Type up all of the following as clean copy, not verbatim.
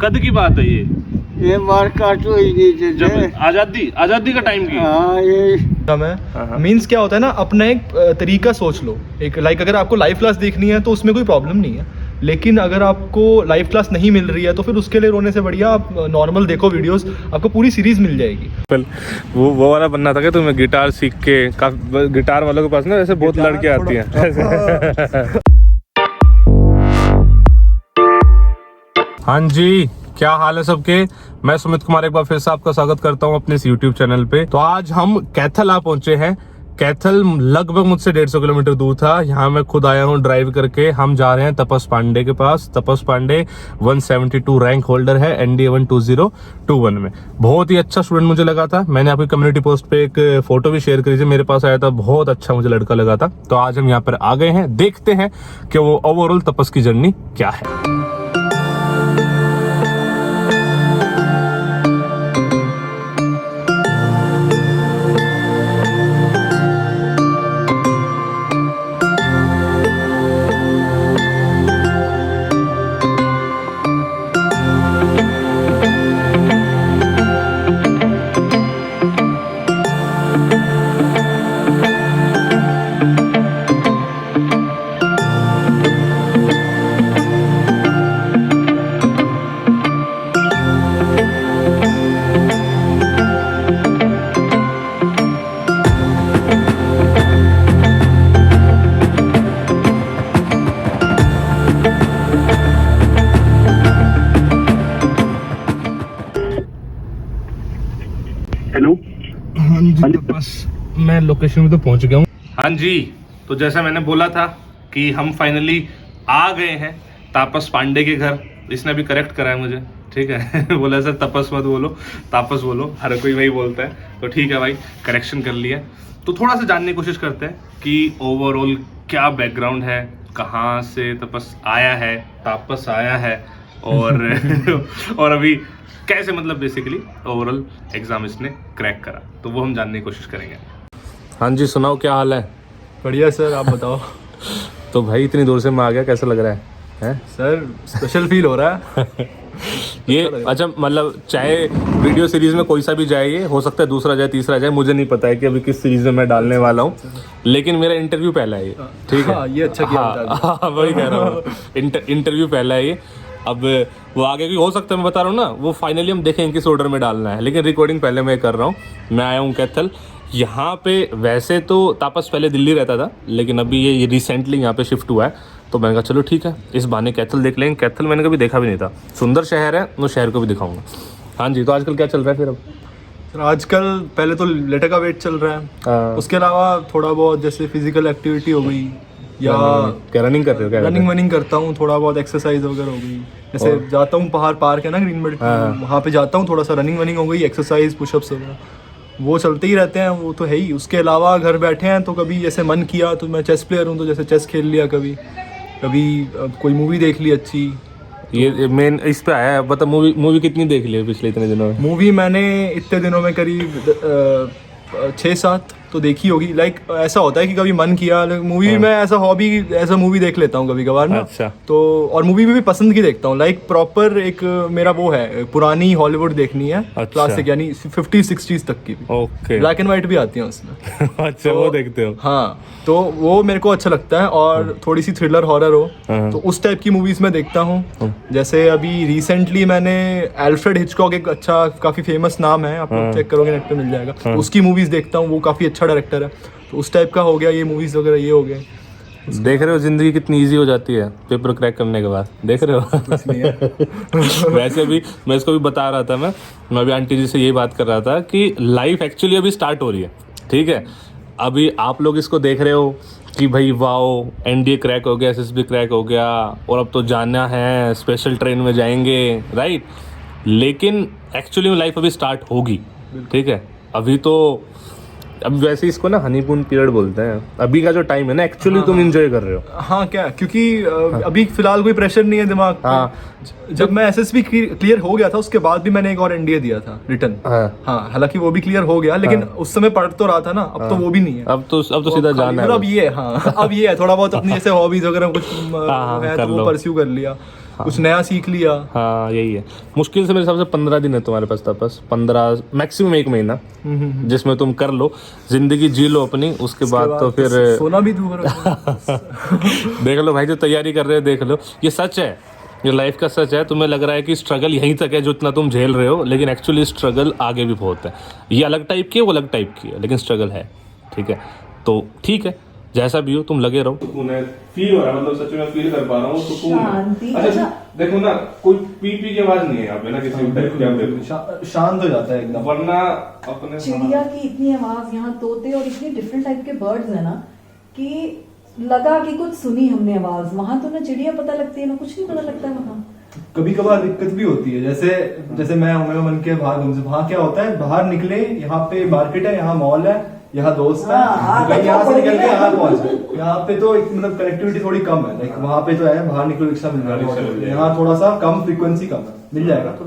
कद की बात है ये मार्केट हुई नीचे जब आजादी का टाइम की। हाँ ये है मीन्स क्या होता है ना, अपना एक तरीका सोच लो। एक लाइक अगर आपको लाइव क्लास देखनी है तो उसमें कोई प्रॉब्लम नहीं है, लेकिन अगर आपको लाइव क्लास नहीं मिल रही है तो फिर उसके लिए रोने से बढ़िया आप नॉर्मल देखो वीडियोस, आपको पूरी सीरीज मिल जाएगी। वो वाला बनना था कि तुम्हें गिटार सीख के, गिटार वालों के पास ना ऐसे बहुत लड़कियां आती हैं। हाँ जी, क्या हाल है सबके। मैं सुमित कुमार एक बार फिर से आपका स्वागत करता हूं अपने इस YouTube चैनल पे। तो आज हम कैथल आ पहुंचे हैं। कैथल लगभग मुझसे 150 किलोमीटर दूर था। यहाँ मैं खुद आया हूँ ड्राइव करके। हम जा रहे हैं तपस पांडे के पास। तपस पांडे 172 रैंक होल्डर है NDA 12021 में। बहुत ही अच्छा स्टूडेंट मुझे लगा था। मैंने आपकी कम्युनिटी पोस्ट पे एक फोटो भी शेयर करी थी, मेरे पास आया था, बहुत अच्छा मुझे लड़का लगा था। तो आज हम यहाँ पर आ गए हैं, देखते हैं कि वो ओवरऑल तपस की जर्नी क्या है। हाँ जी, बस मैं लोकेशन में तो पहुंच गया हूँ। हाँ जी, तो जैसा मैंने बोला था कि हम फाइनली आ गए हैं तापस पांडे के घर। इसने भी करेक्ट करा है मुझे, ठीक है। बोला सर तपस मत बोलो, तापस बोलो, हर कोई वही बोलता है। तो ठीक है भाई, करेक्शन कर लिया। तो थोड़ा सा जानने की कोशिश करते हैं कि ओवरऑल क्या बैकग्राउंड है, कहाँ से तपस आया है, तापस आया है, और अभी कैसे, मतलब बेसिकली ओवरऑल एग्जाम इसने क्रैक करा। तो वो हम जानने की कोशिश करेंगे। हाँ जी, सुनाओ क्या हाल है। बढ़िया सर, आप बताओ। तो भाई इतनी दूर से मैं आ गया, कैसा लग रहा है सर स्पेशल फील हो रहा है। ये अच्छा, मतलब चाहे वीडियो सीरीज में कोई सा भी जाए, ये हो सकता है दूसरा जाए, तीसरा जाए, मुझे नहीं पता है कि अभी किस सीरीज में मैं डालने वाला हूँ, लेकिन मेरा इंटरव्यू पहला है ये, ठीक है। ये अच्छा किया। हाँ, वही कह रहा हूँ, इंटरव्यू पहला है ये। अब वो आगे भी हो सकता है, मैं बता रहा हूँ ना, वो फाइनली हम देखेंगे किस ऑर्डर में डालना है, लेकिन रिकॉर्डिंग पहले मैं कर रहा हूँ। मैं आया हूँ कैथल। यहाँ पे वैसे तो तापस पहले दिल्ली रहता था, लेकिन अभी ये रिसेंटली यहाँ पे शिफ्ट हुआ है। तो मैंने कहा चलो ठीक है, इस बहाने कैथल देख लेंगे। कैथल मैंने कभी देखा भी नहीं था, सुंदर शहर है, वो शहर को भी दिखाऊंगा। हाँ जी, तो आजकल क्या चल रहा है फिर अब। सर आजकल पहले तो लेटर का वेट चल रहा है, उसके अलावा थोड़ा बहुत जैसे फिजिकल एक्टिविटी हो गई, या क्या रनिंग कर रहे हो, क्या रनिंग करता हूँ, थोड़ा बहुत एक्सरसाइज वगैरह हो गई। जैसे जाता हूँ, पहाड़ पार्क है ना ग्रीन बेल्ट, वहाँ पे जाता हूँ, थोड़ा सा रनिंग हो गई, एक्सरसाइज पुशअप्स वगैरह वो चलते ही रहते हैं, वो तो है ही। उसके अलावा घर बैठे हैं तो कभी जैसे मन किया तो मैं चेस प्लेयर हूँ, तो जैसे चेस खेल लिया, कभी कोई मूवी देख ली अच्छी। ये मेन इस पे आया है, बता मूवी कितनी देख ली है पिछले इतने दिनों में। मूवी मैंने इतने दिनों में करीब 6-7 तो देखी होगी। लाइक ऐसा होता है कि कभी मन किया मूवी में, ऐसा हॉबी, ऐसा मूवी देख लेता हूँ कभी कभार ना। अच्छा। तो और मूवी भी पसंद की देखता हूँ। लाइक प्रॉपर एक मेरा वो है, पुरानी हॉलीवुड देखनी है। अच्छा। क्लासिक यानी 50-60s तक की भी। ओके। ब्लैक एंड व्हाइट भी आती है उसमें। अच्छा, तो, वो देखते हो। हाँ, तो वो मेरे को अच्छा लगता है। और थोड़ी सी थ्रिलर हॉरर हो तो उस टाइप की मूवीज में देखता हूँ। जैसे अभी रिसेंटली मैंने एल्फ्रेड हिचकॉक, एक अच्छा काफी फेमस नाम है, आप लोग चेक करोगे नेट पे मिल जाएगा, तो उसकी मूवीज देखता हूँ। वो काफी अच्छा डायरेक्टर है, तो उस टाइप का हो गया ये मूवीज वगैरह, ये हो गए। देख रहे हो जिंदगी कितनी इजी हो जाती है पेपर क्रैक करने के बाद, देख रहे हो। कुछ नहीं है। वैसे भी मैं इसको भी बता रहा था, मैं भी आंटी जी से यही बात कर रहा था कि लाइफ एक्चुअली अभी स्टार्ट हो रही है, ठीक है। अभी आप लोग इसको देख रहे हो कि भाई वाओ, NDA क्रैक हो गया, SSB क्रैक हो गया, और अब तो जाना है, स्पेशल ट्रेन में जाएंगे, राइट। लेकिन एक्चुअली लाइफ अभी स्टार्ट होगी, ठीक है। अभी तो अब वैसे इसको ना हनीमून पीरियड बोलते हैं। अभी का जो टाइम है ना, एक्चुअली तुम एंजॉय कर रहे हो। हाँ, क्या, क्योंकि अभी फिलहाल कोई प्रेशर नहीं है दिमाग पे। हाँ। जब मैं SSB क्लियर हो गया था, उसके बाद भी मैंने एक और NDA दिया था रिटर्न। हाँ, हालांकि वो भी क्लियर हो गया, लेकिन उस समय पढ़ तो रहा था ना। अब तो वो भी नहीं है। अब तो सीधा जाना है। अब ये है, हाँ, अब ये है थोड़ा बहुत अपनी जैसे हॉबीज वगैरह कुछ है तो वो परस्यू कर लिया। कुछ नया सीख लिया। हाँ यही है, मुश्किल से मेरे हिसाब से 15 दिन है तुम्हारे पास तपस, 15 मैक्सिमम 1 महीना, जिसमें तुम कर लो, जिंदगी जी लो अपनी, उसके बाद तो फिर सोना भी दूर देख लो भाई, जो तैयारी कर रहे हो देख लो, ये सच है, ये लाइफ का सच है। तुम्हें लग रहा है कि स्ट्रगल यहीं तक है जो इतना तुम झेल रहे हो, लेकिन एक्चुअली स्ट्रगल आगे भी बहुत है। ये अलग टाइप की है, वो अलग टाइप की है, लेकिन स्ट्रगल है, ठीक है। तो ठीक है, जैसा भी हो तुम लगे रहो। सुकून है, फील हो रहा है, मतलब सच में फील कर पा रहा हूँ सुकून है। अच्छा देखो ना, कोई पी की आवाज नहीं है यहाँ पे ना, किसी टाइप की, आप देखो शांत हो जाता है एकदम। वरना अपने चिड़िया की इतनी आवाज, यहाँ तोते और इतने डिफरेंट टाइप के बर्ड्स है ना, कि लगा कि कुछ सुनी हमने आवाज। वहां तो ना चिड़िया पता लगती है ना कुछ नहीं पता लगता है वहाँ। कभी कभार दिक्कत भी होती है, जैसे मैं ओमेगा मन के बाहर घूम से, वहाँ क्या होता है, बाहर निकले, यहाँ पे मार्केट है, यहाँ मॉल है, यहाँ दोस्त है, तो कहीं यहाँ से निकल के यहाँ पहुंच गए। यहाँ पे तो मतलब कनेक्टिविटी थोड़ी कम है, लाइक वहाँ पे तो है, बाहर निकलो रिक्शा मिल जाएगा, यहाँ थोड़ा सा कम फ्रीक्वेंसी कम है, मिल जाएगा तो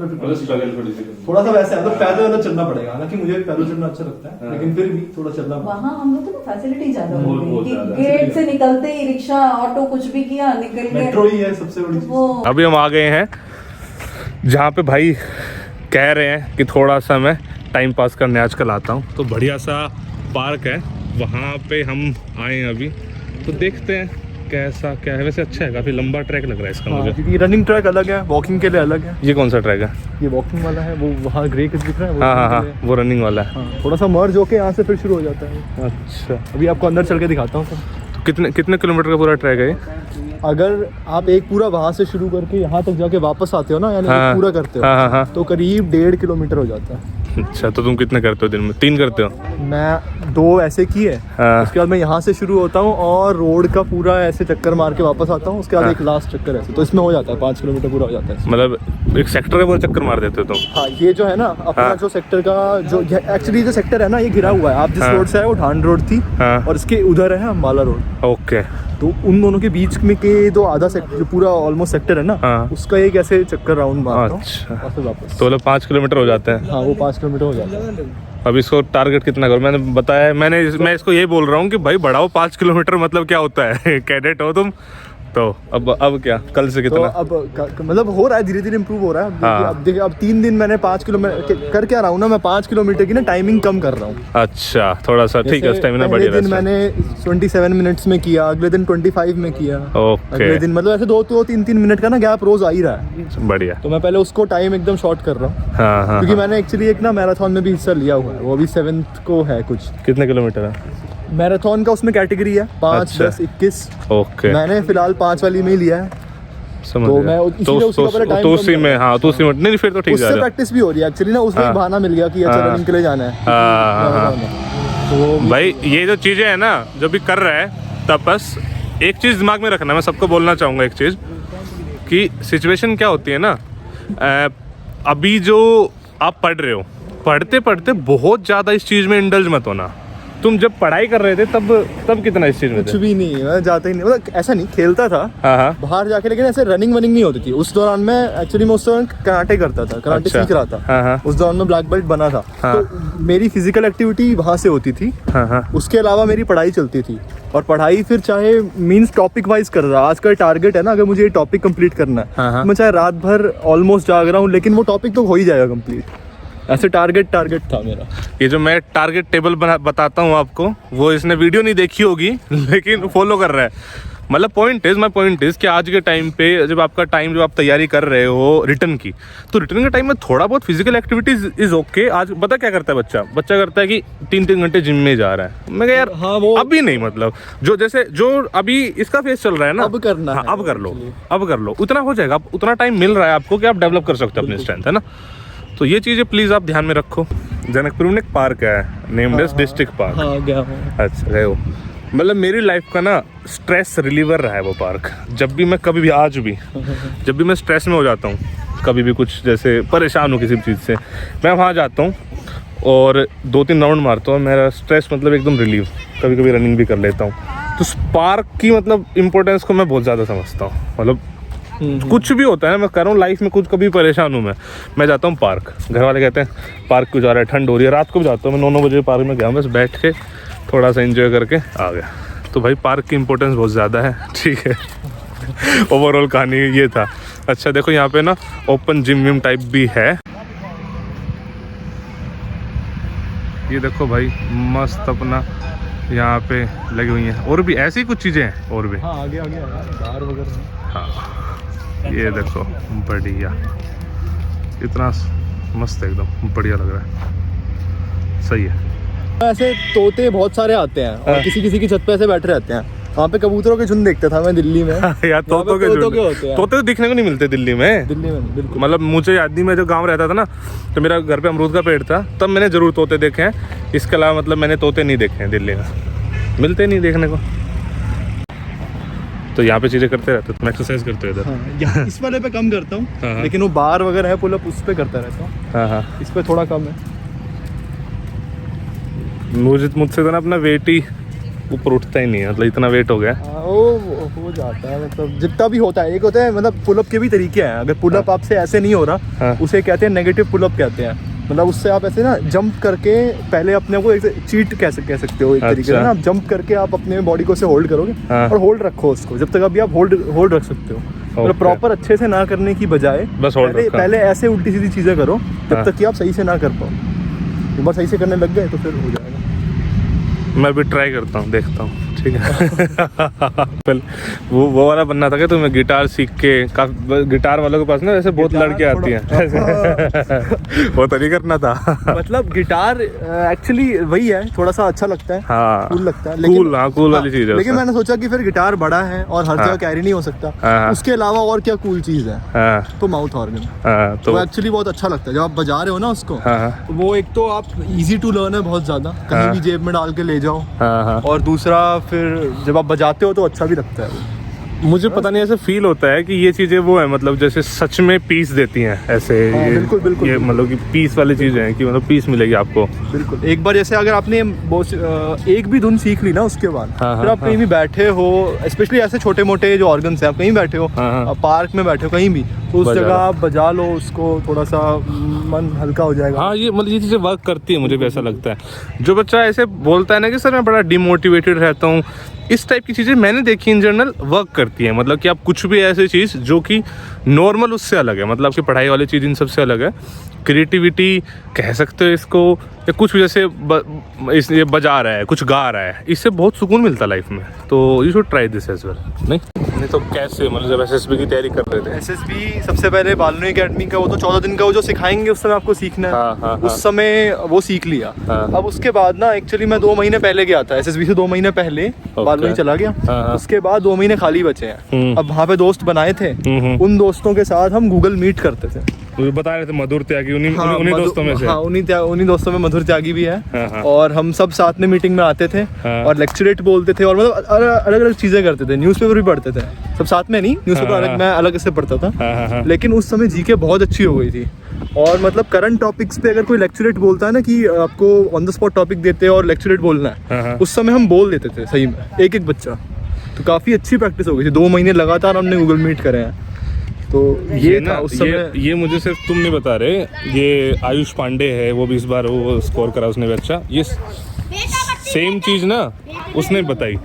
थोड़ा सा वैसे है, मतलब पैदल चलना पड़ेगा। हालांकि मुझे पैदल चलना अच्छा लगता है, लेकिन फिर भी थोड़ा चलना पड़ेगा। वहाँ हम लोग तो फैसिलिटी ज्यादा हो गई, गेट से निकलते ही रिक्शा ऑटो कुछ भी किया, निकल गए, मेट्रो ही है सबसे बड़ी चीज। अभी हम आ गए हैं जहाँ पे भाई कह रहे हैं कि थोड़ा सा मैं टाइम पास करने आजकल आता हूँ, तो बढ़िया सा पार्क है, वहाँ पे हम आए हैं अभी, तो देखते हैं कैसा क्या है। वैसे अच्छा है, काफी लंबा ट्रैक लग रहा है इसका मुझे। क्योंकि रनिंग ट्रैक अलग है, वॉकिंग के लिए अलग है। ये कौन सा ट्रैक है? ये वॉकिंग वाला है, वो वहाँ ग्रे कुछ दिख रहा है, हाँ हाँ हाँ, वो रनिंग वाला है। थोड़ा सा मर्ज होके यहाँ से फिर शुरू हो जाता है। अच्छा, अभी आपको अंदर चल के दिखाता हूँ। कितने किलोमीटर का पूरा ट्रैक है ये? अगर आप एक पूरा वहाँ से शुरू करके यहाँ तक जाके वापस आते हो ना, यानी हाँ, पूरा करते हो, हाँ, हाँ, तो करीब 1.5 किलोमीटर हो जाता है। अच्छा, तो तुम कितने करते हो दिन में? 3 करते हो? मैं 2 ऐसे किए, हाँ। उसके बाद मैं यहाँ से शुरू होता हूँ और रोड का पूरा ऐसे चक्कर मार के वापस आता हूँ, उसके बाद एक लास्ट चक्कर ऐसे, तो इसमें हो जाता है 5 किलोमीटर पूरा हो जाता है। मतलब एक सेक्टर का पूरा चक्कर मार देते हो तुम? हाँ, ये जो है ना अपना जो सेक्टर का जो एक्चुअली जो सेक्टर है ना, ये घिरा हुआ है। आप जिस रोड से आए वो ढांड रोड थी, और इसके उधर है अम्बाला रोड। ओके, तो उन दोनों के बीच में के दो आधा सेक्टर, जो पूरा ऑलमोस्ट सेक्टर है ना, उसका एक ऐसे चक्कर राउंड मारता हूँ। अच्छा, वापस तो 5 किलोमीटर हो जाते हैं? हाँ, वो 5 किलोमीटर हो जाता है। अब इसको टारगेट कितना करो? मैंने बताया, मैं इसको ये बोल रहा हूँ कि भाई बढ़ाओ 5 किलोमीटर, मतलब क्या होता है कैडेट हो तुम तो। अब क्या, कल से कितना? तो अब मतलब हो रहा है, धीरे धीरे इम्प्रूव हो रहा है। हाँ। अब देखिए, अब 3 दिन मैंने 5 किलोमीटर कर क्या रहा हूँ ना, मैं 5 किलोमीटर की ना टाइमिंग कम कर रहा हूँ। अच्छा, थोड़ा सा ठीक है, स्टेमिना बढ़िया दिन मैंने 27 मिनट्स में किया, अगले दिन 25 में किया। ओके, अगले दिन मतलब ऐसे 2-3 मिनट का ना गैप रोज आ ही रहा है। बढ़िया। तो मैं पहले उसको टाइम एकदम शॉर्ट कर रहा हूँ। हाँ हाँ, क्योंकि मैंने एक्चुअली एक ना मैराथन में भी हिस्सा लिया हुआ है, वो अभी 7th को है कुछ। कितने किलोमीटर है मैराथन का? उसमें कैटेगरी है 5, अच्छा। 10, 21। ओके, मैंने फिलहाल 5 वाली में ही लिया है। समझ तो गया। मैं इसीलिए उसी का पहले टाइम तो उसी में, हाँ तो उसी में नहीं, फिर तो ठीक उससे है। प्रैक्टिस भी हो रही है एक्चुअली ना, उसमें एक बहाना मिल गया कि अच्छा रनिंग के लिए जाना है। तो भाई ये जो चीज़ें हैं ना, जो भी कर रहा है तपस, एक चीज़ दिमाग में रखना, मैं सबको बोलना चाहूँगा एक चीज़, कि सिचुएशन क्या होती है ना, अभी जो आप पढ़ रहे हो, पढ़ते पढ़ते बहुत ज़्यादा इस चीज़ में इंडल्ज मत होना। तुम जब पढ़ाई कर रहे थे तब कितना इस चीज में थे? कुछ भी नहीं, मैं जाता ही नहीं, मतलब ऐसा नहीं, खेलता था बाहर जाके, लेकिन ऐसे रनिंग वनिंग नहीं होती थी उस दौरान। मैं एक्चुअली मैं उस दौरान कराटे करता था, कराटे सीख रहा था। उस दौरान में ब्लैक बेल्ट बना था। तो मेरी फिजिकल एक्टिविटी वहाँ से होती थी। उसके अलावा मेरी पढ़ाई चलती थी, और पढ़ाई फिर चाहे मीन्स टॉपिक वाइज कर रहा। आज का टारगेट है ना, अगर मुझे ये टॉपिक कंप्लीट करना है, मैं चाहे रात भर ऑलमोस्ट जाग रहा हूँ, लेकिन वो टॉपिक तो हो ही जाएगा कंप्लीट। ऐसे टारगेट था मेरा। ये जो मैं टारगेट टेबल बताता हूँ आपको, वो इसने वीडियो नहीं देखी होगी लेकिन फॉलो कर रहा है। मतलब माय पॉइंट इज कि आज के टाइम पे जब आपका टाइम, जब आप तैयारी कर रहे हो रिटर्न की, तो रिटर्न के टाइम में थोड़ा बहुत फिजिकल एक्टिविटीज इज ओके। आज पता क्या करता है बच्चा करता है कि 3-3 घंटे जिम में जा रहा है। मैं कह यार हाँ, वो अभी नहीं, मतलब जो अभी इसका फेस चल रहा है ना, अब करना है, अब कर लो, उतना हो जाएगा। उतना टाइम मिल रहा है आपको कि आप डेवलप कर सकते हो अपनी स्ट्रेंथ, है ना। तो ये चीज़ें प्लीज़ आप ध्यान में रखो। जनकपुर में एक पार्क है, नेम्ड एज डिस्ट्रिक्ट पार्क। हाँ, गया हूँ। अच्छा, गए हो। मतलब मेरी लाइफ का ना स्ट्रेस रिलीवर रहा है वो पार्क। जब भी मैं कभी भी, आज भी जब भी मैं स्ट्रेस में हो जाता हूँ, कभी भी कुछ जैसे परेशान हूँ किसी भी चीज़ से, मैं वहाँ जाता हूँ और 2-3 राउंड मारता हूँ, मेरा स्ट्रेस मतलब एकदम रिलीव। कभी कभी रनिंग भी कर लेता हूँ। तो उस पार्क की मतलब इम्पोर्टेंस को मैं बहुत ज़्यादा समझता हूँ। मतलब कुछ भी होता है, मैं कर रहा हूँ लाइफ में, कुछ कभी परेशान हूँ मैं जाता हूँ पार्क। घर वाले कहते हैं पार्क क्यों जा रहा है, ठंड हो रही है। रात को भी जाता हूँ मैं, 9 बजे पार्क में गया, बस बैठ के थोड़ा सा एंजॉय करके आ गया। तो भाई पार्क की इम्पोर्टेंस बहुत ज़्यादा है, ठीक है। ओवरऑल कहानी ये था। अच्छा देखो यहाँ पे ना ओपन जिम विम टाइप भी है। ये देखो भाई मस्त अपना यहाँ पे लगी हुई हैं, और भी ऐसी कुछ चीज़ें हैं और भी। हाँ आगे आगे बार वगैरह। हाँ ये देखो बढ़िया, इतना मस्त एकदम बढ़िया लग रहा है, सही है। ऐसे तोते बहुत सारे आते हैं और किसी किसी की छत पे ऐसे बैठे रहते हैं। वहाँ पे कबूतरों के झुंड देखता था मैं दिल्ली में। यार तोतों के होते हैं। तोते तो दिखने को नहीं मिलते दिल्ली में। बिल्कुल। मतलब मुझे याद नहीं, मैं जो गांव रहता था ना, तो मेरा घर पे अमरूद का पेड़ था, तब मैंने जरूर तोते देखे हैं। इसके अलावा मतलब मैंने तोते नहीं देखे हैं दिल्ली में, मिलते नहीं देखने को। तो यहाँ पे चीज़ें करते रहते हो, तुम एक्सरसाइज करते हो इधर? हाँ, इस वाले पे कम करता हूँ, हाँ। लेकिन वो बार वगैरह है पुल अप उस पे करता रहता हूँ। हाँ हाँ, इस पे थोड़ा कम है। मुझसे तो ना अपना वेट ही ऊपर उठता ही नहीं है, मतलब इतना वेट हो गया। वो हो जाता है, मतलब जितना भी होता है। एक होता है मतलब पुलअप के भी तरीके हैं। अगर पुलअप आपसे ऐसे नहीं हो रहा, हाँ। उसे कहते हैं नेगेटिव पुलअप कहते हैं। मतलब उससे आप ऐसे ना जंप करके पहले अपने को एक चीट कह सकते हो एक तरीके से ना। आप जंप करके आप अपने बॉडी को से होल्ड करोगे, हाँ। और होल्ड रखो उसको जब तक अभी आप होल्ड रख सकते हो। मतलब प्रॉपर अच्छे से ना करने की बजाय बस होल्ड रखो। पहले ऐसे उल्टी सीधी चीज़ें करो जब तक कि आप सही से ना कर पाओ। एक बार सही से करने लग गए तो फिर हो जाएगा। मैं भी ट्राई करता हूँ, देखता हूँ, ठीक है। वो वाला बनना था कि तुम्हें गिटार सीख के, काफी गिटार वालों के पास ना वैसे बहुत लड़कियाँ आती हैं। वो तो नहीं करना था। मतलब गिटार एक्चुअली वही है, थोड़ा सा अच्छा लगता है, हाँ कूल लगता है, लेकिन कूल वाली चीज़ है। लेकिन मैंने सोचा कि फिर गिटार बड़ा है और हर जगह कैरी नहीं हो सकता, उसके अलावा और क्या कूल चीज़ है, तो माउथ ऑर्गन। तो एक्चुअली बहुत अच्छा लगता है जब आप बजा रहे हो ना उसको। वो एक तो आप इजी टू लर्न है बहुत ज़्यादा, कहीं भी जेब में डाल के ले जाओ, और दूसरा फिर जब आप बजाते हो तो अच्छा भी लगता है वो। मुझे पता नहीं, ऐसे फील होता है कि ये चीज़ें वो है, मतलब जैसे सच में पीस देती हैं ऐसे। हाँ, ये बिल्कुल ये मतलब कि पीस वाली चीज़ें हैं कि मतलब पीस मिलेगी आपको। बिल्कुल। एक बार जैसे अगर आपने एक भी धुन सीख ली ना, उसके बाद फिर आप कहीं भी बैठे हो, स्पेशली ऐसे छोटे मोटे जो ऑर्गन्स हैं, आप कहीं बैठे हो, पार्क में बैठे हो, कहीं भी, तो उस जगह आप बजा लो उसको, थोड़ा सा मन हल्का हो जाएगा। हाँ ये मतलब ये चीज़ें वर्क करती है, मुझे भी ऐसा लगता है। जो बच्चा ऐसे बोलता है ना कि सर मैं बड़ा डिमोटिवेटेड रहता हूँ, इस टाइप की चीज़ें मैंने देखी इन जनरल वर्क करती हैं। मतलब कि आप कुछ भी ऐसी चीज़ जो कि नॉर्मल उससे अलग है, मतलब आपकी पढ़ाई वाली चीज़ इन सबसे अलग है, क्रिएटिविटी कह सकते हो इसको, या कुछ जैसे ये बजा रहा है, कुछ गा रहा है, इससे बहुत सुकून मिलता है लाइफ में। तो you should try this as well. नहीं तो कैसे, मतलब जब एसएसबी की तैयारी कर रहे थे? एसएसबी सबसे पहले बालनी एकेडमी का वो तो 14 दिन का वो जो सिखाएंगे उस समय आपको सीखना है। उस समय वो सीख लिया। अब उसके बाद ना एक्चुअली मैं 2 महीने पहले गया था, एसएसबी से 2 महीने पहले बालनी चला गया। उसके बाद 2 महीने खाली बचे हैं। अब वहाँ पे दोस्त बनाए थे, उन दोस्तों के साथ हम गूगल मीट करते थे। बता रहे थे मधुर त्यागी, उन्हीं दोस्तों में से। हाँ, उन्हीं दोस्तों में मधुर त्यागी भी है। और हम सब साथ में मीटिंग में आते थे और लेक्चरेट बोलते थे, और मतलब अलग अलग चीजें करते थे। न्यूज़पेपर भी पढ़ते थे, सब साथ में नहीं, न्यूज़पेपर अलग, मैं अलग से पढ़ता था। लेकिन उस समय जीके बहुत अच्छी हो गई थी। और मतलब करंट टॉपिक्स पे अगर कोई लेक्चरेट बोलता है ना कि आपको ऑन द स्पॉट टॉपिक देते हैं और लेक्चरेट बोलना है, उस समय हम बोल देते थे सही में, एक एक बच्चा। तो काफ़ी अच्छी प्रैक्टिस हो गई थी। 2 महीने लगातार हमने गूगल मीट करे हैं। तो ये था उस समय। ये मुझे सिर्फ तुम नहीं बता रहे, ये आयुष पांडे है, वो भी इस बार वो स्कोर करा उसने भी अच्छा। ये सेम चीज़ ना उसने बताई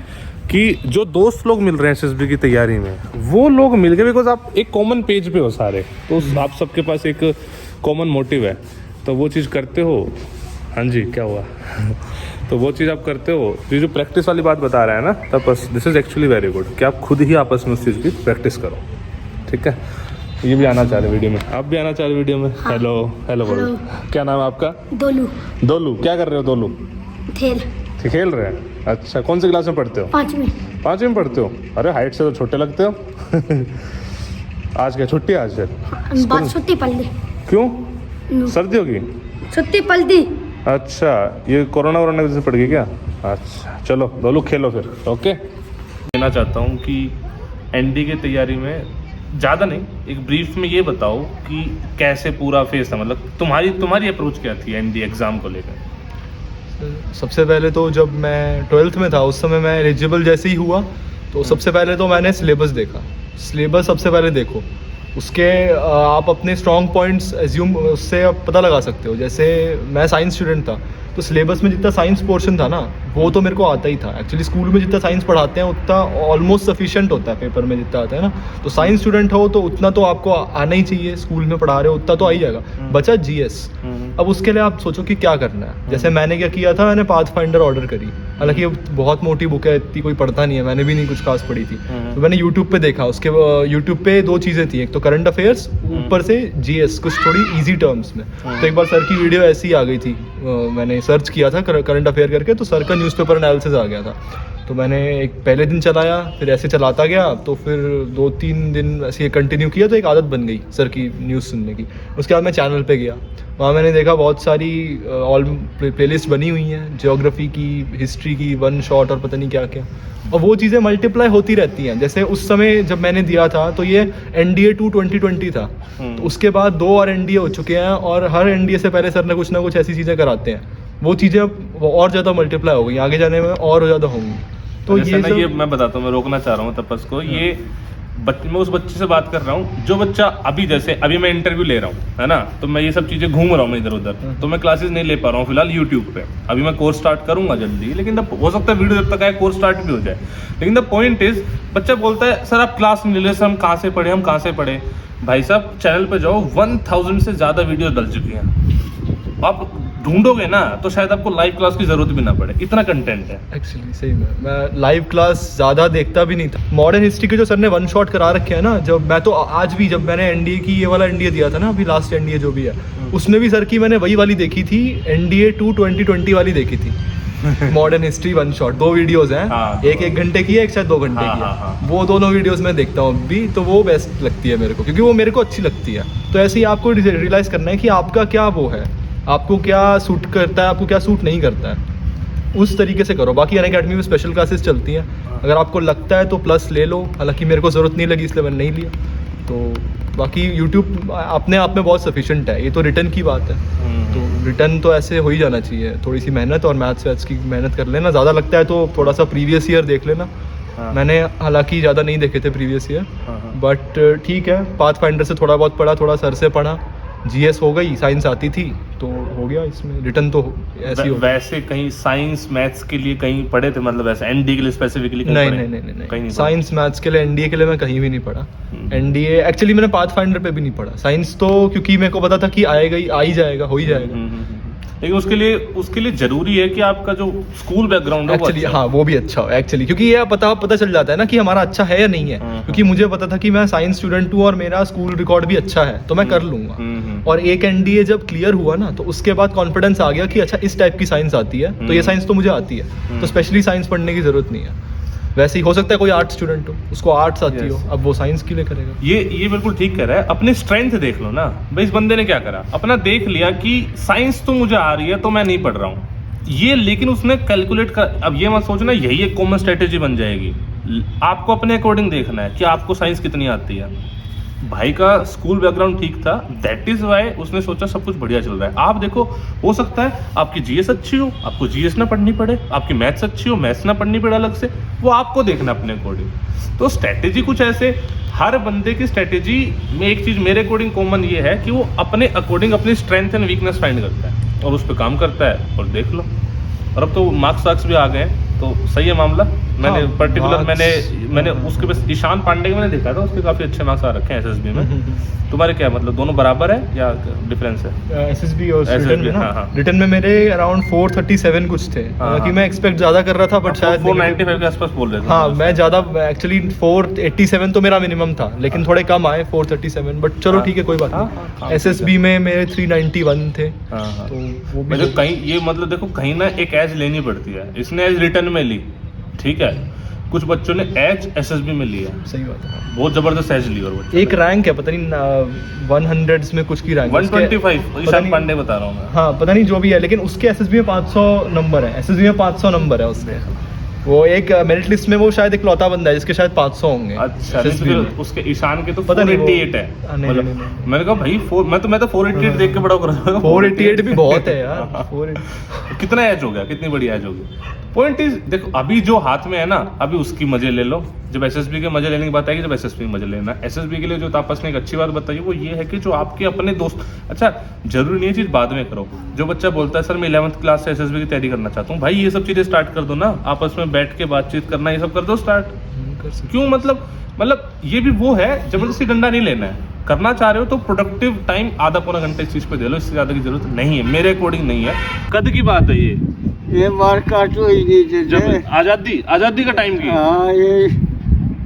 कि जो दोस्त लोग मिल रहे हैं एसएसबी की तैयारी में, वो लोग मिल गए बिकॉज आप एक कॉमन पेज पे हो सारे, तो आप सबके पास एक कॉमन मोटिव है, तो वो चीज़ करते हो। हाँ जी, क्या हुआ? तो वो चीज़ आप करते हो। तो ये जो प्रैक्टिस वाली बात बता रहा है ना, तब बस this is actually very good कि आप खुद ही आपस में उस चीज़ की प्रैक्टिस करो, ठीक है। ये भी आना चाह रहे वीडियो में, आप भी आना चाह रहे वीडियो में। हाँ। हेलो बोलो। क्या नाम है आपका? दोलू। क्या कर रहे हो दोलू? खेल रहे हैं। अच्छा, कौन सी क्लास में पढ़ते हो? 5वीं में पढ़ते हो? अरे हाइट से तो छोटे लगते हो। आज क्या छुट्टी? आज फिर छुट्टी पड़ दी। क्यों? सर्दी होगी? छुट्टी पड़ दी। अच्छा, ये कोरोना वोरोना वजह से पड़ गई क्या? अच्छा चलो दोलू खेलो फिर, ओके। कहना चाहता हूँ कि एनडी की तैयारी में ज़्यादा नहीं, एक ब्रीफ में ये बताओ कि कैसे पूरा फेस था, मतलब तुम्हारी अप्रोच क्या थी एनडी एग्ज़ाम को लेकर? सबसे पहले तो जब मैं 12th में था, उस समय मैं एलिजिबल जैसे ही हुआ, तो सबसे पहले तो मैंने सिलेबस देखा। सिलेबस सबसे पहले देखो, उसके आप अपने स्ट्रॉन्ग पॉइंट्स एज्यूम उससे आप पता लगा सकते हो। जैसे मैं साइंस स्टूडेंट था, तो सिलेबस में जितना साइंस पोर्शन था ना वो तो मेरे को आता ही था। एक्चुअली स्कूल में जितना साइंस पढ़ाते हैं उतना ऑलमोस्ट सफिशिएंट होता है पेपर में जितना आता है ना। तो साइंस स्टूडेंट हो तो उतना तो आपको आना ही चाहिए, स्कूल में पढ़ा रहे हो उतना तो आ ही जाएगा। बचा जीएस। अब उसके लिए आप सोचो कि क्या करना है। जैसे मैंने क्या किया था, मैंने पाथफाइंडर ऑर्डर करी। हालांकि बहुत मोटी बुक है, इतनी कोई पढ़ता नहीं है, मैंने भी नहीं कुछ खास पढ़ी थी। तो मैंने यूट्यूब पे देखा, उसके यूट्यूब पे 2 चीज़ें थी, एक तो करंट अफेयर्स, ऊपर से जीएस कुछ थोड़ी इजी टर्म्स में। तो एक बार सर की वीडियो ऐसी आ गई थी, मैंने सर्च किया था करंट अफेयर करके, तो सर का न्यूज़पेपर एनालिसिस आ गया था। तो मैंने एक पहले दिन चलाया, फिर ऐसे चलाता गया, तो फिर 2-3 दिन ऐसे कंटिन्यू किया, तो एक आदत बन गई सर की न्यूज़ सुनने की। उसके बाद मैं चैनल पे गया, वहाँ मैंने देखा बहुत सारी ऑल प्लेलिस्ट बनी हुई हैं, ज्योग्राफी की, हिस्ट्री की, वन शॉट और पता नहीं क्या क्या। और वो चीज़ें मल्टीप्लाई होती रहती हैं। जैसे उस समय जब मैंने दिया था तो ये NDA 2 2020 था, तो उसके बाद 2 और NDA हो चुके हैं, और हर NDA से पहले सर ने कुछ ना कुछ ऐसी चीज़ें कराते हैं। वो चीज़ें अब और ज़्यादा मल्टीप्लाई हो गई, आगे जाने में और ज़्यादा होंगी। तो ये मैं बताता हूँ, मैं रोकना चाह रहा हूँ तपस को। ये मैं उस बच्चे से बात कर रहा हूँ जो बच्चा अभी मैं इंटरव्यू ले रहा हूँ, है ना, तो मैं ये सब चीज़ें घूम रहा हूँ इधर उधर, तो मैं क्लासेस नहीं ले पा रहा हूँ फिलहाल यूट्यूब पे। अभी मैं कोर्स स्टार्ट करूंगा जल्दी, लेकिन हो सकता है वीडियो जब तक आए कोर्स स्टार्ट भी हो जाए। लेकिन द पॉइंट इज, बच्चा बोलता है सर आप क्लास नहीं ले रहे, सर हम कहाँ से पढ़े। भाई साहब चैनल पे जाओ, 1000 से ज़्यादा वीडियो डल चुकी हैं। आप ढूंढोगे ना तो शायद आपको लाइव क्लास की जरूरत भी ना पड़े, इतना कंटेंट है। एक्चुअली सही में मैं लाइव क्लास ज़्यादा देखता भी नहीं था। मॉडर्न हिस्ट्री के जो सर ने 1 शॉट करा रखे हैं ना, जब मैं तो आज भी, जब मैंने NDA की ये वाला NDA दिया था ना, अभी लास्ट NDA जो भी है, उसमें भी सर की मैंने वही वाली देखी थी, NDA 2 2020 वाली देखी थी। मॉडर्न हिस्ट्री 1 शॉट, 2 वीडियोस हैं, हाँ, एक घंटे की है, एक शायद 2 घंटे की है। हाँ। वो दोनों वीडियोस मैं देखता हूँ अभी, तो वो बेस्ट लगती है मेरे को, क्योंकि वो मेरे को अच्छी लगती है। तो ऐसे ही आपको रियलाइज करना है कि आपका क्या वो है, आपको क्या सूट करता है, आपको क्या सूट नहीं करता है, उस तरीके से करो। बाकी अनअकैडमी में स्पेशल क्लासेस चलती हैं, अगर आपको लगता है तो प्लस ले लो। हालांकि मेरे को ज़रूरत नहीं लगी इसलिए मैंने नहीं लिया। तो बाकी यूट्यूब अपने आप में बहुत सफिशेंट है। ये तो रिटर्न की बात है, तो रिटर्न तो ऐसे हो ही जाना चाहिए। थोड़ी सी मेहनत और मैथ्स की मेहनत कर लेना, ज़्यादा लगता है तो थोड़ा सा प्रीवियस ईयर देख लेना। मैंने हालांकि ज़्यादा नहीं देखे थे प्रीवियस ईयर, बट ठीक है, पाथफाइंडर से थोड़ा बहुत पढ़ा, थोड़ा सर से पढ़ा, जीएस हो गई, साइंस आती थी तो हो गया। इसमें रिटर्न तो ऐसी हो। वैसे कहीं साइंस मैथ्स के लिए कहीं पढ़े थे, मतलब ऐसे NDA के लिए स्पेसिफिकली? नहीं, साइंस मैथ्स के लिए NDA के लिए मैं कहीं भी नहीं पढ़ा। NDA एक्चुअली मैंने पाथफाइंडर पे भी नहीं पढ़ा। साइंस तो क्योंकि मेरे को पता था कि आएगा ही, आ ही जाएगा, हो ही जाएगा। लेकिन उसके लिए जरूरी है कि आपका जो स्कूल बैकग्राउंड है एक्चुअली, हाँ, वो भी अच्छा हो एक्चुअली, क्योंकि ये पता चल जाता है ना कि हमारा अच्छा है या नहीं है। क्योंकि मुझे पता था कि मैं साइंस स्टूडेंट हूँ और मेरा स्कूल रिकॉर्ड भी अच्छा है, तो मैं कर लूंगा। और एक NDA जब क्लियर हुआ ना, तो उसके बाद कॉन्फिडेंस आ गया कि अच्छा इस टाइप की साइंस आती है, तो ये साइंस तो मुझे आती है, तो स्पेशली साइंस पढ़ने की जरूरत नहीं है। वैसे ही हो सकता है कोई आर्ट्स स्टूडेंट हो, उसको आर्ट्स आती हो, अब वो साइंस के लिए करेगा। ये बिल्कुल ठीक कह रहा है। अपनी स्ट्रेंथ देख लो ना भाई, इस बंदे ने क्या करा, अपना देख लिया कि साइंस तो मुझे आ रही है तो मैं नहीं पढ़ रहा हूँ ये, लेकिन उसने कैलकुलेट कर। अब ये मत सोचना यही एक कॉमन स्ट्रेटेजी बन जाएगी। आपको अपने अकॉर्डिंग देखना है कि आपको साइंस कितनी आती है। भाई का स्कूल बैकग्राउंड ठीक था, दैट इज वाई उसने सोचा सब कुछ बढ़िया चल रहा है। आप देखो, हो सकता है आपकी जीएस अच्छी हो, आपको जीएस ना पढ़नी पड़े, आपकी मैथ्स अच्छी हो, मैथ्स ना पढ़नी पड़े अलग से, वो आपको देखना अपने अकॉर्डिंग। तो स्ट्रैटेजी कुछ ऐसे, हर बंदे की स्ट्रैटेजी में एक चीज़ मेरे अकॉर्डिंग कॉमन ये है कि वो अपने अकॉर्डिंग अपनी स्ट्रेंथ एंड वीकनेस फाइंड करता है और उस पर काम करता है, और देख लो। और अब तो मार्क्स वार्क्स भी आ गए हैं, तो सही है मामला। मैंने पर्टिकुलर मैंने उसके बस ईशान पांडे के मैंने देखा था, उसके काफ़ी अच्छे मार्क्स आ रखे हैं SSB में। तुम्हारे क्या मतलब दोनों बराबर है या डिफरेंस है? SSB और रिटर्न में मेरे अराउंड 437 कुछ थे, कि मैं एक्सपेक्ट ज़्यादा कर रहा था, बट शायद 495 के आसपास बोल रहे थे। हाँ, मैं ज़्यादा एक्चुअली 487 तो मेरा मिनिमम था, लेकिन थोड़े कम आए 437, बट चलो ठीक है, कोई बात नहीं। SSB में मेरे 391 थे, तो वो भी कहीं ये मतलब देखो कहीं ना एक एज लेनी पड़ती है। इसने एज रिटर्न में ली, ठीक है, कुछ बच्चों ने एज SSB में लिया। सही बात है, बहुत जबरदस्त एज ली। और एक रैंक है, पता नहीं 100s में कुछ की रैंक, 125 ईशान पांडे बता रहा हूँ मैं। हाँ, पता नहीं जो भी है, लेकिन उसके SSB में 500 नंबर है, SSB में 500 नंबर है उसके। वो एक मेरिट लिस्ट में वो शायद इकलौता बंदा है जिसके शायद 500 होंगे। अच्छा, उसके ईशान के तो 488 है। मैंने कहा भाई मैं तो 488 देख के बड़ा कर रहा हूँ। 488 भी बहुत है यार। कितना एज हो गया, कितनी बड़ी एज होगी। पॉइंट इज देखो, अभी जो हाथ में है ना, अभी उसकी मजे ले लो, जब एसएसबी के मजे लेने की बात आएगी, जब एसएसबी में मजे लेना, एसएसबी के लिए जो तापस ने एक अच्छी बात बताई वो ये है कि जो आपके अपने दोस्त, अच्छा जरूरी नहीं है चीज़ बाद में करो। जो बच्चा बोलता है सर मैं 11th क्लास से एसएसबी की तैयारी करना चाहता हूँ, भाई ये सब चीज़ें स्टार्ट कर दो ना, आपस में बैठ के बातचीत करना, ये सब कर दो स्टार्ट। क्यों मतलब ये भी वो है, जबरदस्ती डंडा नहीं लेना है। करना चाह रहे हो तो प्रोडक्टिव टाइम आधा पौना घंटे इस चीज़ पे दे लो, इससे ज़्यादा की जरूरत नहीं है, मेरे अकॉर्डिंग नहीं है। कद की बात है ये मारकाट हुई नहीं जब थे। आज़ादी का टाइम की। हाँ, ये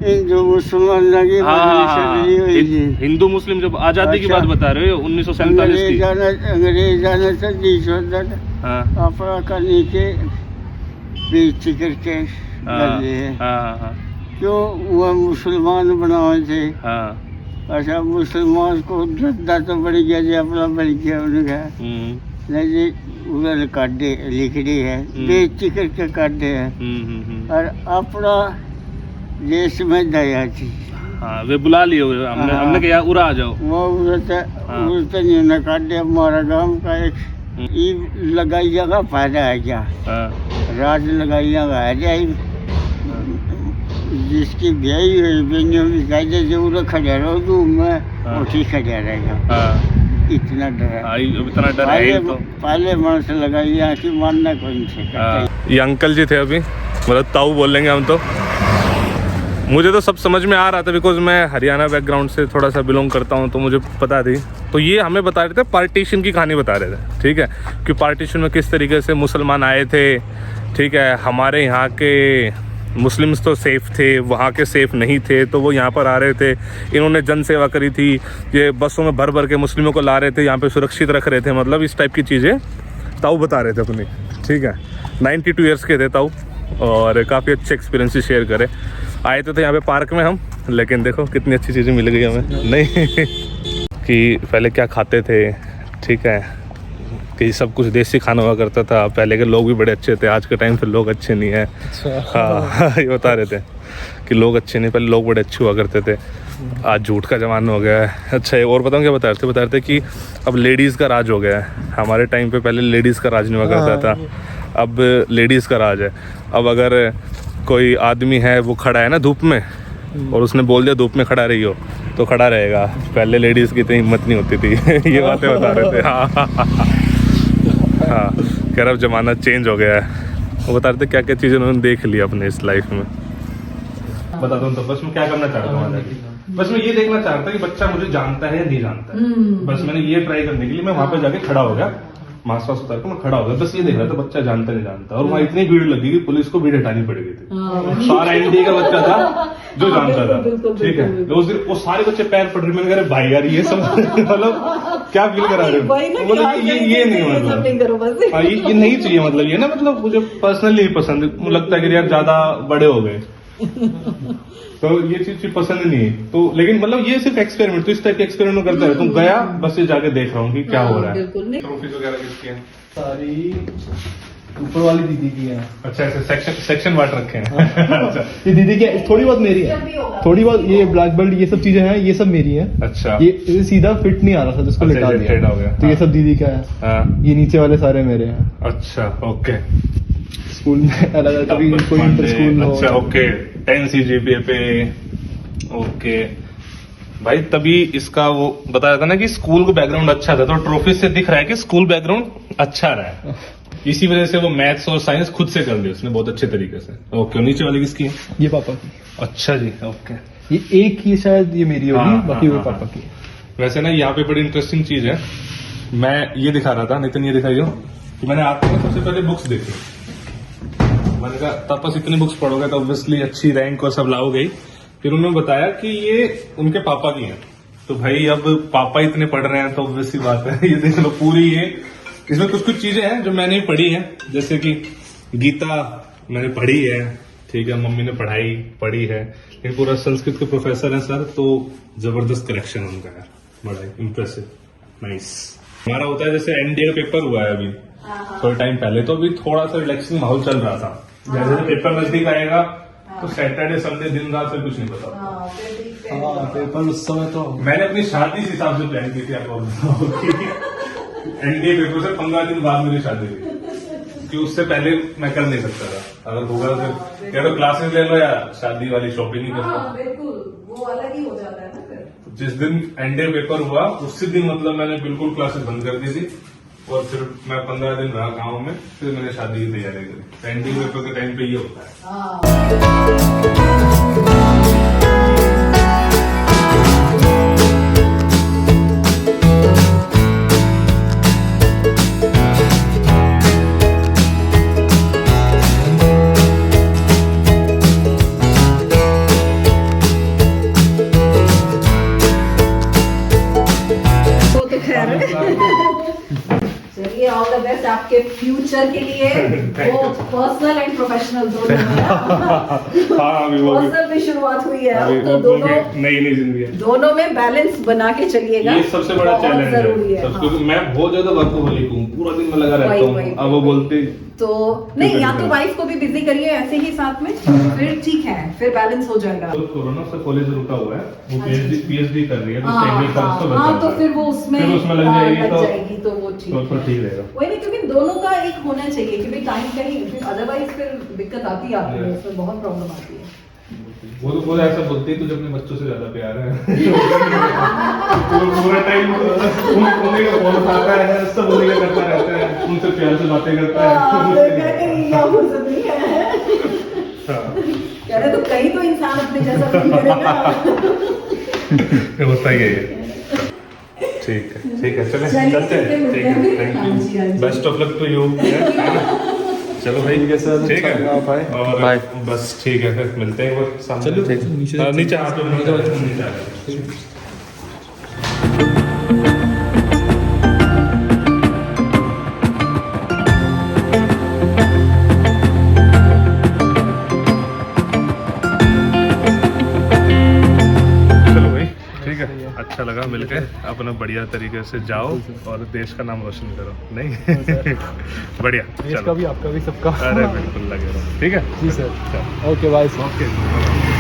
हिंदू मुसलमान लगी हुई थी। हिंदू मुस्लिम जब आज़ादी की बात बता रहे हो 1947 की। अंग्रेजाना तो जीत होता था। हाँ अपना करने के बीच करके हाँ क्यों वह मुसलमान बनाए थे। हाँ अच्छा मुसलमान को धंधा तो बढ़ गया जी, अपना बढ़ गया उनका नहीं जी, उन्होंने काटे लिखड़ी है बेचती करके काटे है और अपना देश में दया थी। हाँ वे बुला लिए हुए हमने कहा उरा आ जाओ, वो उड़ते नहीं उन्हें काटे। हमारा गांव का एक लगाई जगह फायदा है क्या, राज लगाई जगह है जाए, जिसकी ब्याही हुई बेनियों की कायदे जरूर खड़ा रहो धूम में वो ठीक खड़ा रहेगा। इतना डर है तो पहले मन से लगाई यहाँ की मानना कोई नहीं। ये अंकल जी थे अभी, मतलब ताऊ बोलेंगे हम तो। मुझे तो सब समझ में आ रहा था बिकॉज मैं हरियाणा बैकग्राउंड से थोड़ा सा बिलोंग करता हूँ, तो मुझे पता थी। तो ये हमें बता रहे थे, पार्टीशन की कहानी बता रहे थे, ठीक है, कि पार्टीशन में किस तरीके से मुसलमान आए थे, ठीक है, हमारे यहाँ के मुस्लिम्स तो सेफ़ थे, वहाँ के सेफ़ नहीं थे, तो वो यहाँ पर आ रहे थे, इन्होंने जन सेवा करी थी, ये बसों में भर भर के मुस्लिमों को ला रहे थे, यहाँ पे सुरक्षित रख रहे थे, मतलब इस टाइप की चीज़ें ताऊ बता रहे थे अपनी, ठीक है। 92 ईयर्स के थे ताऊ और काफ़ी अच्छे एक्सपीरियंसेस शेयर करे। आए तो थे यहाँ पे पार्क में हम, लेकिन देखो कितनी अच्छी चीज़ें मिल गई हमें, नहीं कि पहले क्या खाते थे, ठीक है, कि सब कुछ देसी खाना हुआ करता था, पहले के लोग भी बड़े अच्छे थे, आज के टाइम पे लोग अच्छे नहीं हैं। हाँ ये बता रहे थे कि लोग अच्छे नहीं, पहले लोग बड़े अच्छे हुआ करते थे, आज झूठ का ज़माना हो गया है। अच्छा और बताऊँ क्या बता रहे थे कि अब लेडीज़ का राज हो गया है। हमारे टाइम पे पहले लेडीज़ का राज नहीं हुआ करता था, अब लेडीज़ का राज है। अब अगर कोई आदमी है वो खड़ा है ना धूप में और उसने बोल दिया धूप में खड़ा रही हो तो खड़ा रहेगा, पहले लेडीज़ की इतनी हिम्मत नहीं होती थी। ये बातें बता रहे थे। हाँ कह रहा अब ज़माना चेंज हो गया है। वो बता रहे थे क्या क्या चीज़ें उन्होंने देख ली अपने इस लाइफ में। बता दूँ तो बस मैं क्या करना चाहता हूँ, बस मैं ये देखना चाहता कि बच्चा मुझे जानता है या नहीं जानता है। बस मैंने ये ट्राई करने के लिए मैं वहाँ पे जाके खड़ा हो गया, मास्क वास्क उतार के मैं खड़ा हो गया, बस ये देख रहा था बच्चा जानता नहीं जानता। और वहाँ इतनी भीड़ लगी कि पुलिस को भीड़ हटानी पड़ गई थी। सारा इंडिया का बच्चा था जो जानता था, ठीक है। उस दिन वो सारे बच्चे पैर पड़ रहे, मैंने कहा भाई यार ये सब मतलब क्या फील करा रहे हो, मतलब ये नहीं, मतलब हाँ ये नहीं चाहिए, मतलब ये ना, मतलब मुझे पर्सनली पसंद लगता है कि यार ज्यादा बड़े हो गए तो ये चीज पसंद नहीं है। तो लेकिन मतलब ये सिर्फ एक्सपेरिमेंट, तो इस टाइप के एक्सपेरिमेंट करता है। तुम गया बस ये जाके देख रहा हूँ कि क्या हो रहा है। ट्रॉफीज वगैरह किसकी हैं? सारी ऊपर वाली दीदी की है। अच्छा ऐसे सेक्शन बांट रखे हैं। अच्छा ये दीदी की है, थोड़ी बहुत मेरी है, थोड़ी बहुत ये ब्लैक बेल्ट ये सब चीजें हैं, ये सब मेरी है। अच्छा ये सीधा फिट नहीं आ रहा था जिसको लिटा दिया हो गया, तो ये सब दीदी का है। ये नीचे वाले सारे मेरे हैं। अच्छा ओके। स्कूल में अलग कभी कोई इंटर स्कूल हो। अच्छा ओके 10 CGPA पे ओके भाई। तभी इसका वो बताया था ना कि स्कूल का बैकग्राउंड अच्छा था, तो ट्रॉफी से दिख रहा है कि स्कूल बैकग्राउंड अच्छा रहा है। इसी वजह से वो मैथ्स और साइंस खुद से कर ली उसने बहुत अच्छे तरीके से। ओके नीचे वाली किसकी है? ये पापा की। अच्छा जी ओके। ये एक ही शायद ये मेरी होगी, बाकी वो पापा की। वैसे ना यहाँ पे बड़ी इंटरेस्टिंग चीज है, मैं ये दिखा रहा था, नितिन ये दिखाइयो कि मैंने आपको सबसे पहले बुक्स देखी। मैंने कहा तापस इतनी बुक्स पढ़ोगे तो ऑब्वियसली अच्छी रैंक और सब लाओगे। फिर उन्होंने बताया कि ये उनके पापा की है, तो भाई अब पापा इतने पढ़ रहे हैं तो ऑब्वियसली बात है। ये देख लो पूरी ये, इसमें कुछ कुछ चीजें हैं जो मैंने पढ़ी है, जैसे कि गीता मैंने पढ़ी है, ठीक है, मम्मी ने पढ़ी है, लेकिन पूरा संस्कृत के प्रोफेसर है सर, तो जबरदस्त करेक्शन उनका है, बड़ा इंप्रेसिव नाइस। हमारा होता है जैसे एनडीए का पेपर हुआ है अभी थोड़े टाइम पहले, तो अभी थोड़ा सा रिलैक्सिंग माहौल चल रहा था। जैसे पेपर नजदीक आएगा तो सैटरडे संडे दिन रात से कुछ नहीं पता। पेपर उस समय तो मैंने अपनी शादी इस हिसाब से प्लान की थी आपको। एनडीए पेपर से 15 दिन बाद मेरी शादी हुई। कि उससे पहले मैं कर नहीं सकता था। अगर होगा तो या तो क्लासेस ले लो या शादी वाली शॉपिंग ही कर लो। हाँ बिल्कुल, वो अलग ही हो जाता है ना फिर। जिस दिन एनडीए पेपर हुआ उसी दिन मतलब मैंने बिल्कुल क्लासेस बंद कर दी थी और फिर मैं 15 दिन रहा गाँव में, फिर मैंने शादी की तैयारी करी। एनडीए पेपर के टाइम पे ये होता है। हाँ चलिए, ऑल द बेस्ट आपके फ्यूचर के लिए, वो पर्सनल एंड प्रोफेशनल दोनों में। हाँ अभी वो पर्सनल भी शुरुआत हुई है, अभी तो दोनों नई नई जिंदगी है। दोनों में बैलेंस बना के चलिएगा। ये सबसे बड़ा बहुत चैलेंज जरूरी है है। क्योंकि मैं बहुत ज्यादा वर्कोहॉलिक हूँ, पूरा दिन में लगा रहता वही, हूँ। अब वो बोलती तो नहीं, या तो वाइफ को भी बिजी करिए ऐसे ही साथ में, फिर ठीक है, फिर बैलेंस हो जाएगा। तो कोरोना से कॉलेज रुका हुआ है, वो अच्छा। पीएचडी कर रही है, तो हाँ, सेकंड साल तो हाँ, तो बचा फिर वो उसमें फिर उसमें लग जाएगी लग तो जाएगी, तो वो ठीक तो है। ठीक रहेगा। वही नहीं, क्योंकि दोनों का एक होना चाहिए कि भाई टाइम कहीं, फिर अदरवाइज फिर दिक्कत आती है, उसमें बहुत प्रॉब्लम आती है। वो तो पूरा ऐसा बोलती है, तुझे अपने बच्चों से ज्यादा प्यार है। तो पूरा टाइम उन्हीं का फोन उठाता है, सब उन्हीं का करता रहता है, उनसे प्यार से बातें करता है। कह रहे तो कहीं तो इंसान अपने जैसा फील करेगा। होता ही है ये। ठीक है चले चलिए, चलते हैं। ठीक ठीक है, है, मिलते हैं। थैंक हाँ जी, हाँ यू, जी। Best of luck to you. चलो भाई, ठीक है सर, ठीक है, अच्छा, बाय। और बाय। बस ठीक है, फिर मिलते हैं वो सामने। चलो, नीचे नीचे आप लोग नीचे आ जाओ। चलो भाई, ठीक है, अच्छा लगा मिलके। अपना बढ़िया तरीके से जाओ और देश का नाम रोशन करो। नहीं बढ़िया, देश का चलो। भी, आपका भी, सबका। अरे बिल्कुल लगे रहो, ठीक है। जी सर, चलो। Okay bye sir. ओके।